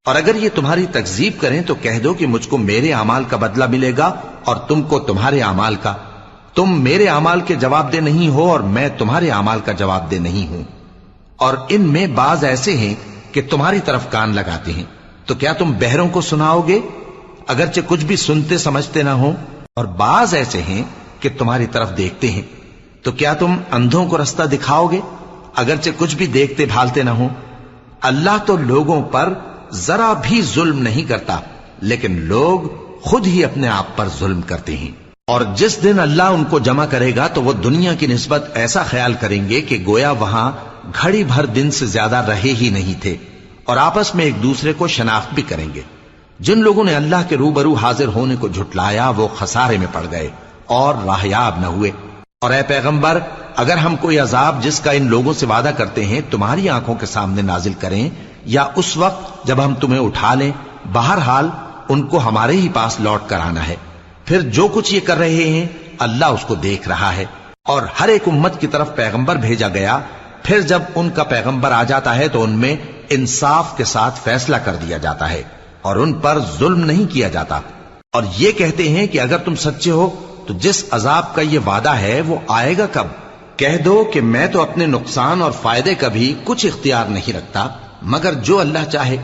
اور اگر یہ تمہاری تکذیب کریں تو کہہ دو کہ مجھ کو میرے اعمال کا بدلہ ملے گا اور تم کو تمہارے اعمال کا. تم میرے اعمال کے جواب دہ نہیں ہو اور میں تمہارے اعمال کا جواب دہ نہیں ہوں. اور ان میں بعض ایسے ہیں کہ تمہاری طرف کان لگاتے ہیں، تو کیا تم بہروں کو سناؤ گے اگرچہ کچھ بھی سنتے سمجھتے نہ ہو؟ اور بعض ایسے ہیں کہ تمہاری طرف دیکھتے ہیں، تو کیا تم اندھوں کو رستہ دکھاؤ گے اگرچہ کچھ بھی دیکھتے بھالتے نہ ہو؟ اللہ تو لوگوں پر ذرا بھی ظلم نہیں کرتا، لیکن لوگ خود ہی اپنے آپ پر ظلم کرتے ہیں. اور جس دن اللہ ان کو جمع کرے گا تو وہ دنیا کی نسبت ایسا خیال کریں گے کہ گویا وہاں گھڑی بھر دن سے زیادہ رہے ہی نہیں تھے، اور آپس میں ایک دوسرے کو شناخت بھی کریں گے. جن لوگوں نے اللہ کے روبرو حاضر ہونے کو جھٹلایا وہ خسارے میں پڑ گئے اور راہیاب نہ ہوئے. اور اے پیغمبر، اگر ہم کوئی عذاب جس کا ان لوگوں سے وعدہ کرتے ہیں تمہاری آنکھوں کے سامنے نازل کریں یا اس وقت جب ہم تمہیں اٹھا لیں، بہرحال ان کو ہمارے ہی پاس لوٹ کر آنا ہے. پھر جو کچھ یہ کر رہے ہیں اللہ اس کو دیکھ رہا ہے. اور ہر ایک امت کی طرف پیغمبر بھیجا گیا، پھر جب ان کا پیغمبر آ جاتا ہے تو ان میں انصاف کے ساتھ فیصلہ کر دیا جاتا ہے اور ان پر ظلم نہیں کیا جاتا. اور یہ کہتے ہیں کہ اگر تم سچے ہو تو جس عذاب کا یہ وعدہ ہے وہ آئے گا کب؟ کہہ دو کہ میں تو اپنے نقصان اور فائدے کا بھی کچھ اختیار نہیں رکھتا مگر جو اللہ چاہے.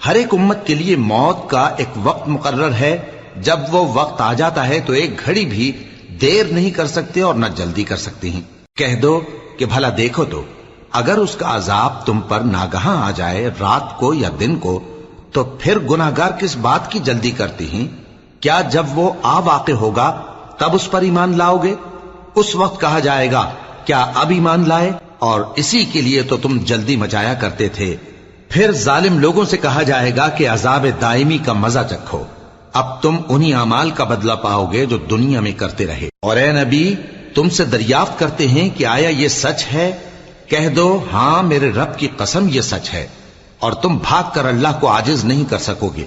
ہر ایک امت کے لیے موت کا ایک وقت مقرر ہے، جب وہ وقت آ جاتا ہے تو ایک گھڑی بھی دیر نہیں کر سکتے اور نہ جلدی کر سکتے ہیں. کہہ دو کہ بھلا دیکھو تو اگر اس کا عذاب تم پر ناگہاں آ جائے رات کو یا دن کو تو پھر گناہگار کس بات کی جلدی کرتے ہیں؟ کیا جب وہ آ واقع ہوگا تب اس پر ایمان لاؤ گے؟ اس وقت کہا جائے گا کیا اب ایمان لائے؟ اور اسی کے لیے تو تم جلدی مچایا کرتے تھے. پھر ظالم لوگوں سے کہا جائے گا کہ عذاب دائمی کا مزہ چکھو، اب تم انہی اعمال کا بدلہ پاؤ گے جو دنیا میں کرتے رہے. اور اے نبی، تم سے دریافت کرتے ہیں کہ آیا یہ سچ ہے؟ کہہ دو ہاں میرے رب کی قسم یہ سچ ہے. اور تم بھاگ کر اللہ کو عاجز نہیں کر سکو گے.